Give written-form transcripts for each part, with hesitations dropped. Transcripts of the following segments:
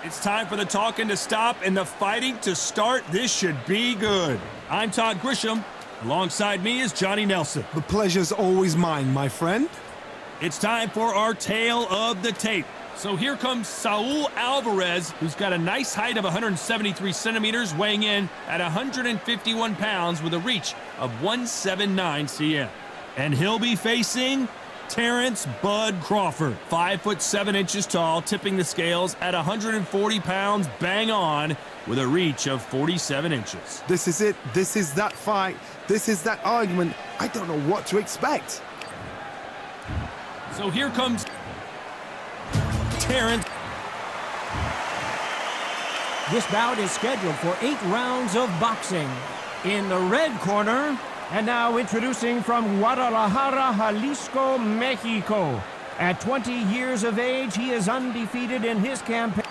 It's time for the talking to stop and the fighting to start. This should be good. I'm Todd Grisham. Alongside me is Johnny Nelson. The pleasure's always mine, my friend. It's time for our tale of the tape. So here comes Saul Alvarez, who's got a nice height of 173 centimeters, weighing in at 151 pounds with a reach of 179 cm. And he'll be facing Terrence "Bud" Crawford, 5'7" tall, tipping the scales at 140 pounds, bang on, with a reach of 47 inches. This is it. This is that fight. This is that argument. I don't know what to expect. So here comes Terrence. This bout is scheduled for 8 rounds of boxing. In the red corner, and now introducing from Guadalajara, Jalisco, Mexico. At 20 years of age, he is undefeated in his campaign.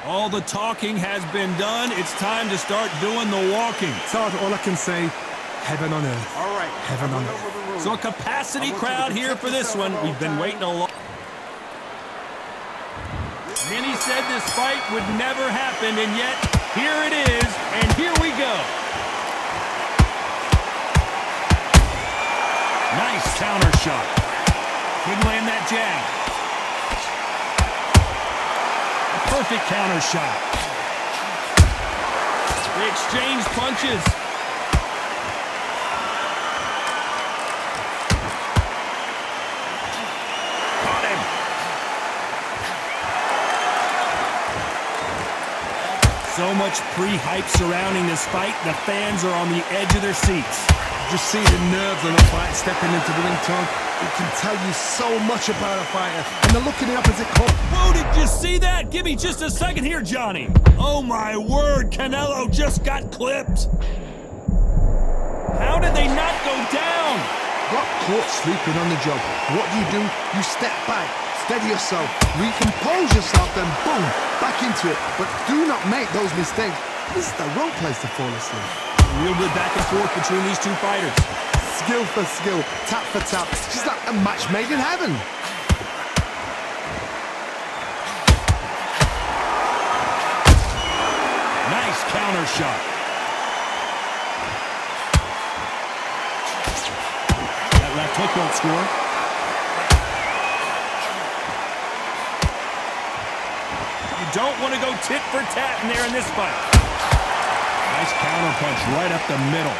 All the talking has been done. It's time to start doing the walking. Todd, all I can say, heaven on earth. All right. Heaven on earth. So a capacity crowd here for this one. We've been waiting a long. Many said this fight would never happen, and yet here it is, and here we go. Nice counter shot. Couldn't land that jab. A perfect counter shot. They exchange punches. Caught him. So much pre-hype surrounding this fight. The fans are on the edge of their seats. Just see the nerves on a fight stepping into the ring, Todd. It can tell you so much about a fighter. And the look in the opposite corner. Whoa, did you see that? Give me just a second here, Johnny. Oh, my word. Canelo just got clipped. How did they not go down? Got caught sleeping on the job. What do? You step back, steady yourself, recompose yourself, then boom, back into it. But do not make those mistakes. This is the wrong place to fall asleep. Real good back and forth between these two fighters. Skill for skill, tap for tap. It's just like a match made in heaven. Nice counter shot. That left hook won't score. You don't want to go tit for tat in there in this fight. Nice counter punch right up the middle.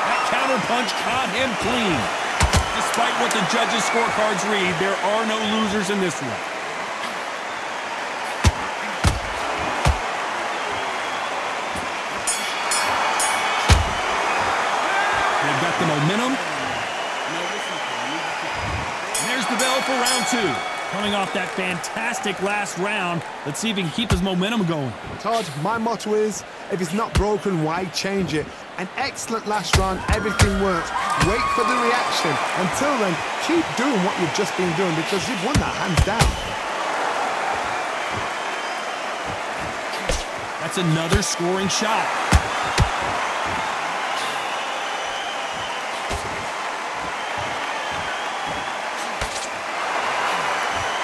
That counter punch caught him clean. Despite what the judges' scorecards read, there are no losers in this one. They've got the momentum. The bell for round 2. Coming off that fantastic last round, let's see if he can keep his momentum going. Todd, my motto is, if it's not broken, why change it? An excellent last round, everything works. Wait for the reaction. Until then, keep doing what you've just been doing because you've won that hands down. That's another scoring shot.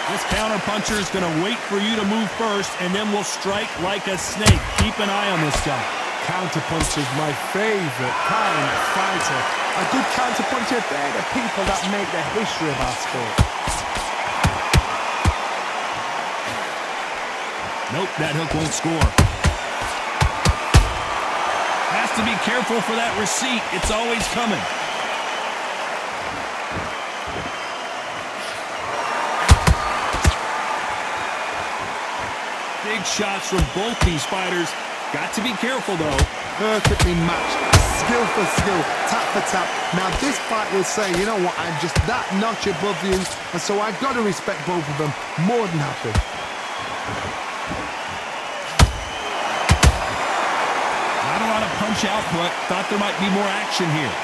This counter-puncher is going to wait for you to move first, and then will strike like a snake. Keep an eye on this guy. Counter-puncher's my favorite kind of fighter. A good counter-puncher, they're the people that make the history of our sport. Nope, that hook won't score. Has to be careful for that receipt. It's always coming. Big shots from both these fighters. Got to be careful, though. Perfectly matched. Skill for skill. Tap for tap. Now, this fight will say, you know what, I'm just that notch above you, and so I've got to respect both of them. More than happy. Not a lot of punch output. Thought there might be more action here.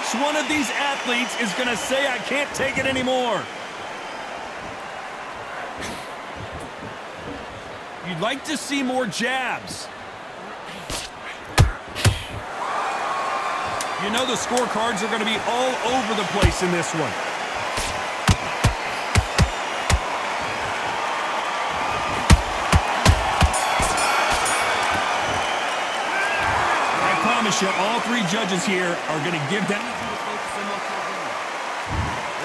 Which one of these athletes is going to say, I can't take it anymore? You'd like to see more jabs. You know the scorecards are going to be all over the place in this one. I promise you, all three judges here are going to give them...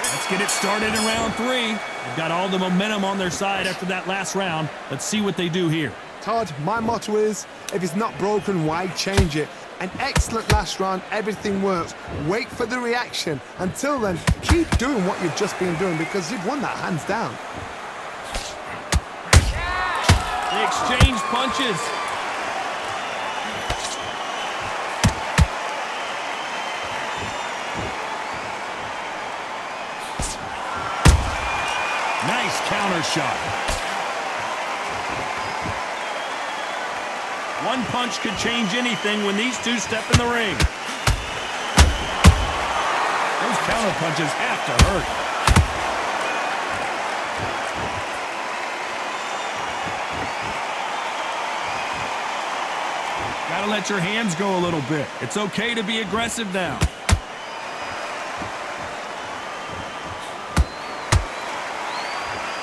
Let's get it started in round 3. They've got all the momentum on their side after that last round. Let's see what they do here. Todd, my motto is, if it's not broken, why change it? An excellent last round, everything works. Wait for the reaction. Until then, keep doing what you've just been doing because you've won that hands down. They exchange punches. Nice counter shot. One punch could change anything when these two step in the ring. Those counter punches have to hurt. Gotta let your hands go a little bit. It's okay to be aggressive now.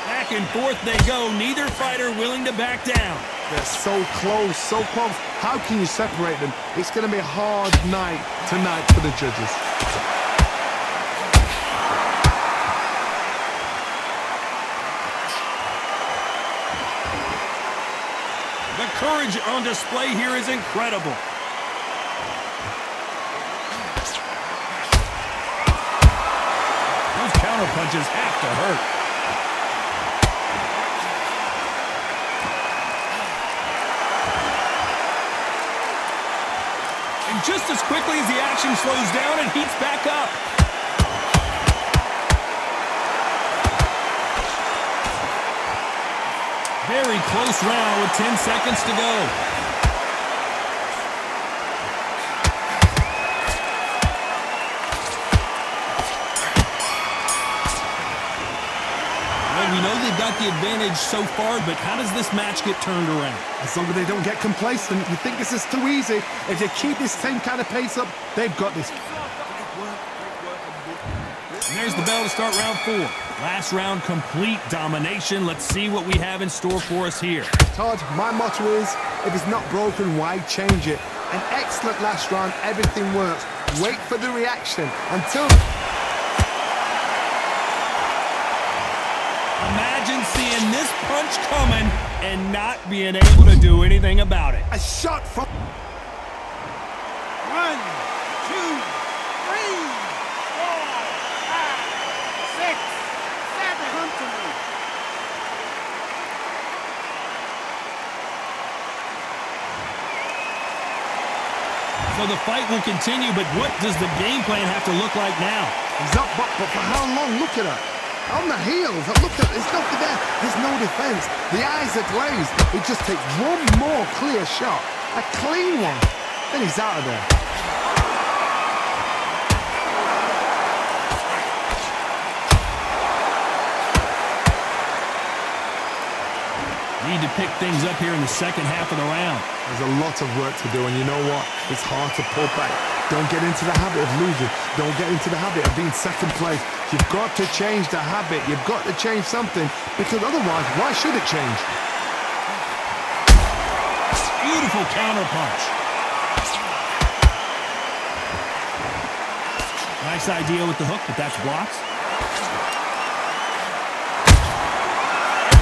Back and forth they go. Neither fighter willing to back down. They're so close, so close. How can you separate them? It's going to be a hard night tonight for the judges. The courage on display here is incredible. Those counter punches have to hurt. And just as quickly as the action slows down, it heats back up. Very close round with 10 seconds to go. Well, we know they've got the advantage so far, but how does this match get turned around? As long as they don't get complacent, you think this is too easy. If they keep this same kind of pace up, they've got this. And there's the bell to start round 4. Last round, complete domination. Let's see what we have in store for us here. Todd, my motto is, if it's not broken, why change it? An excellent last round, everything works. Wait for the reaction until... Imagine seeing this punch coming and not being able to do anything about it. A shot from... 1, 2, 3, 4, 5, 6, 7. Come to me. So the fight will continue, but what does the game plan have to look like now? He's up, but for how long? Look at her. On the heels. Look at, there's nothing there. There's no defense. The eyes are glazed. It just takes one more clear shot. A clean one. Then he's out of there. Need to pick things up here in the second half of the round. There's a lot of work to do, and you know what? It's hard to pull back. Don't get into the habit of losing. Don't get into the habit of being second place. You've got to change the habit. You've got to change something, because otherwise, why should it change? Beautiful counter punch. Nice idea with the hook, but that's blocked.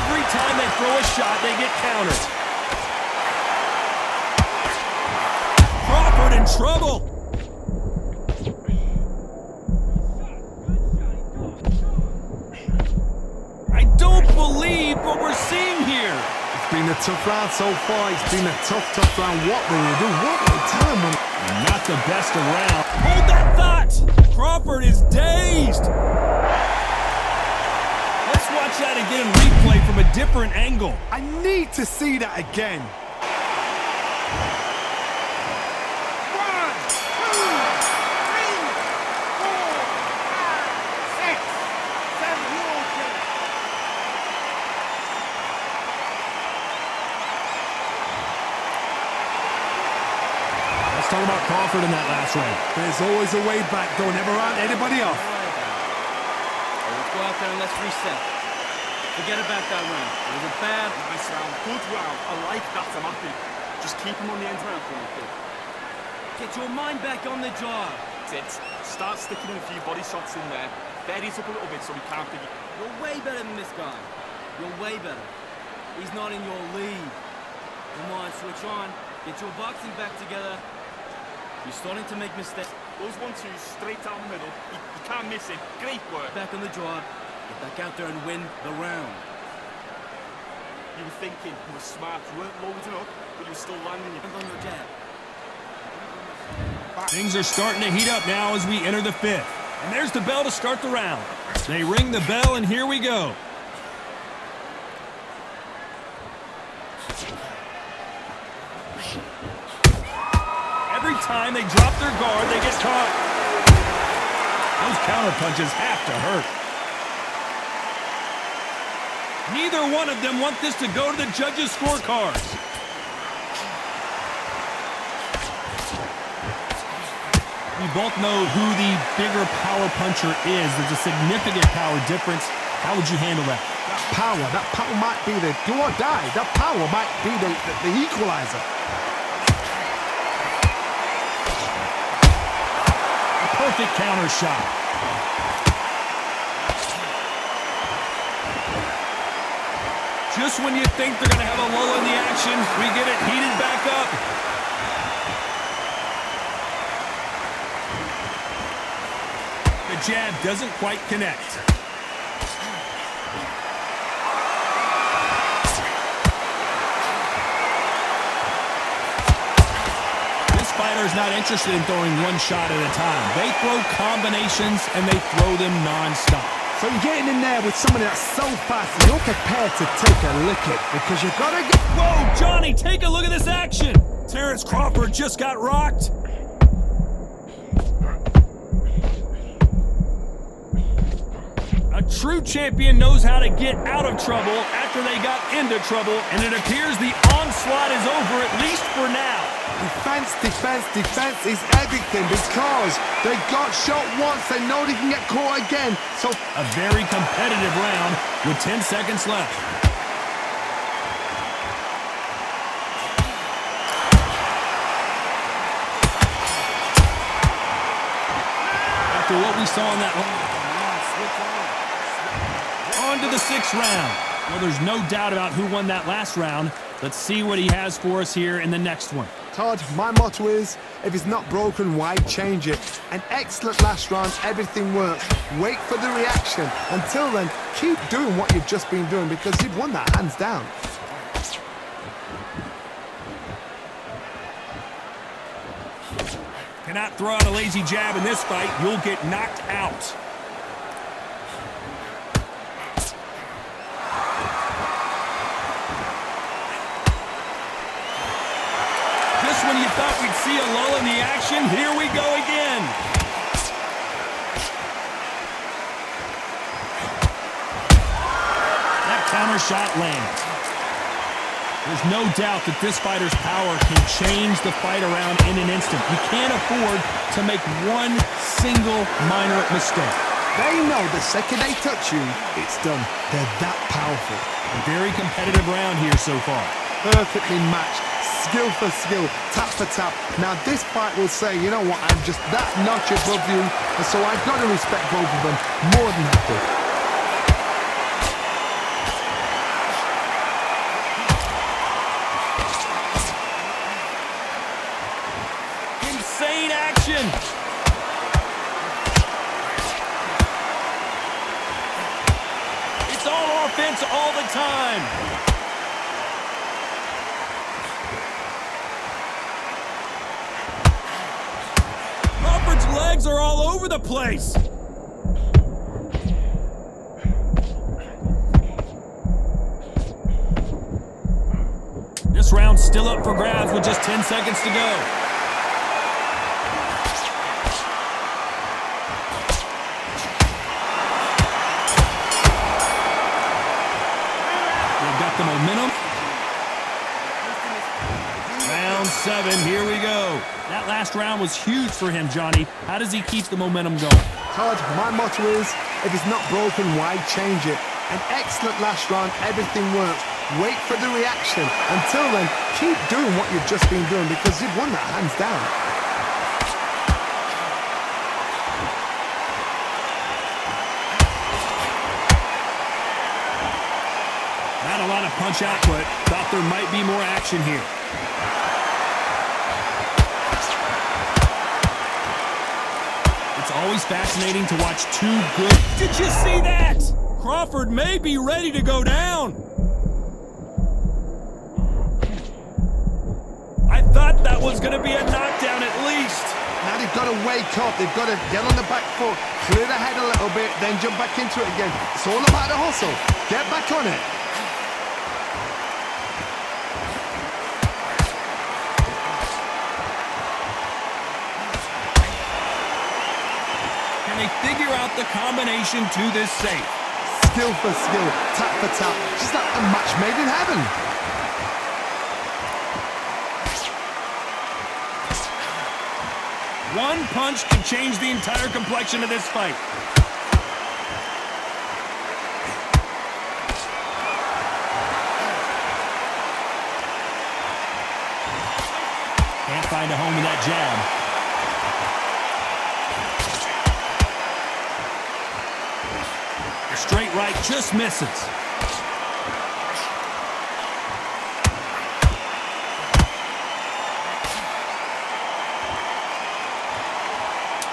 Every time they throw a shot, they get countered. Crawford in trouble. I don't believe what we're seeing here. It's been a tough round so far. It's been a tough round. What will you do? What will you tell him? Not the best around. Hold that thought. Crawford is dazed. Let's watch that again, replay from a different angle. I need to see that again. 1, 2, 3, 4, 5, 6, 7. You okay? about Crawford in that last round? There's always a way back. Don't ever round anybody off. Let's go out there and let's reset. Forget about that round. It was a bad, nice round. Good round. I like that. I'm happy. Just keep him on the end round for me. Get your mind back on the job. That's it. Start sticking in a few body shots in there. Bury it up a little bit so we can't think. You're way better than this guy. You're way better. He's not in your league. Come on, switch on. Get your boxing back together. You're starting to make mistakes. Those 1-2s straight down the middle. You can't miss it. Great work. Back on the job. Get back out there and win the round. You were thinking, you were smart. You weren't loading up, but you were still landing your... And on your jab. Things are starting to heat up now as we enter the fifth. And there's the bell to start the round. They ring the bell, and here we go. Every time they drop their guard, they get caught. Those counter punches have to hurt. Neither one of them want this to go to the judges' scorecards. We both know who the bigger power puncher is. There's a significant power difference. How would you handle that? That power might be the do or die. That power might be the equalizer. A perfect counter shot. Just when you think they're going to have a lull in the action, we get it heated back up. The jab doesn't quite connect. This fighter is not interested in throwing one shot at a time. They throw combinations and they throw them non-stop. So you're getting in there with somebody that's so fast and you're prepared to take a licking because you've got to get... Whoa, Johnny, take a look at this action. Terrence Crawford just got rocked. A true champion knows how to get out of trouble after they got into trouble, and it appears the onslaught is over, at least for now. Defense is everything because they got shot once. They know they can get caught again. So a very competitive round with 10 seconds left. After what we saw in that on to the 6th round. Well, there's no doubt about who won that last round. Let's see what he has for us here in the next one. Todd, my motto is, if it's not broken, why change it? An excellent last round, everything works. Wait for the reaction. Until then, keep doing what you've just been doing because you've won that hands down. Cannot throw out a lazy jab in this fight. You'll get knocked out. When you thought we'd see a lull in the action, here we go again. That counter shot lands. There's no doubt that this fighter's power can change the fight around in an instant. You can't afford to make one single minor mistake. They know the second they touch you, it's done. They're that powerful. A very competitive round here so far. Perfectly matched. Skill for skill, tap for tap. Now this fight will say, you know what, I'm just that notch above you, and so I've got to respect both of them more than happy. Insane action! It's all offense all the time. Legs are all over the place. This round's still up for grabs with just 10 seconds to go. They've got the momentum. Round 6. 7. Here we go. That last round was huge for him, Johnny. How does he keep the momentum going? Todd, my motto is, if it's not broken, why change it? An excellent last round, everything works. Wait for the reaction. Until then, keep doing what you've just been doing because you've won that hands down. Not a lot of punch output. Thought there might be more action here. It's always fascinating to watch two good... Did you see that? Crawford may be ready to go down. I thought that was going to be a knockdown at least. Now they've got to wake up. They've got to get on the back foot, clear the head a little bit, then jump back into it again. It's all about the hustle. Get back on it. Can they figure out the combination to this safe? Skill for skill, tap for tap. Just like a match made in heaven. One punch can change the entire complexion of this fight. Can't find a home with that jab. The straight right just misses.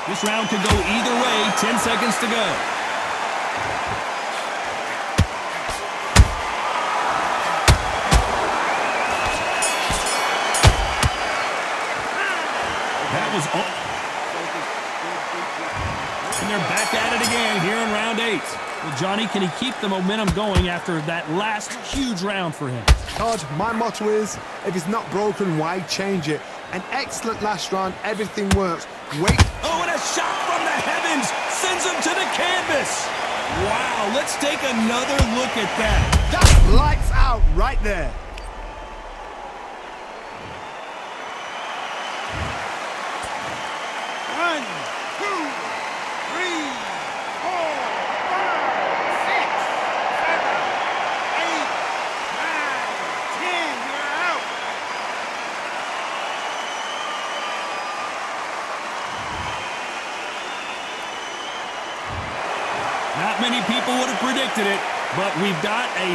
This round could go either way. 10 seconds to go. That was all. And they're back at it again here in round 8. Well, Johnny, can he keep the momentum going after that last huge round for him? Todd, my motto is, if it's not broken, why change it? An excellent last round, everything works. Wait. Oh, and a shot from the heavens sends him to the canvas. Wow, let's take another look at that. That's lights out right there. One, two, three, four, five, six, seven, eight, nine, 10. You're out. Not many people would have predicted it, but we've got a...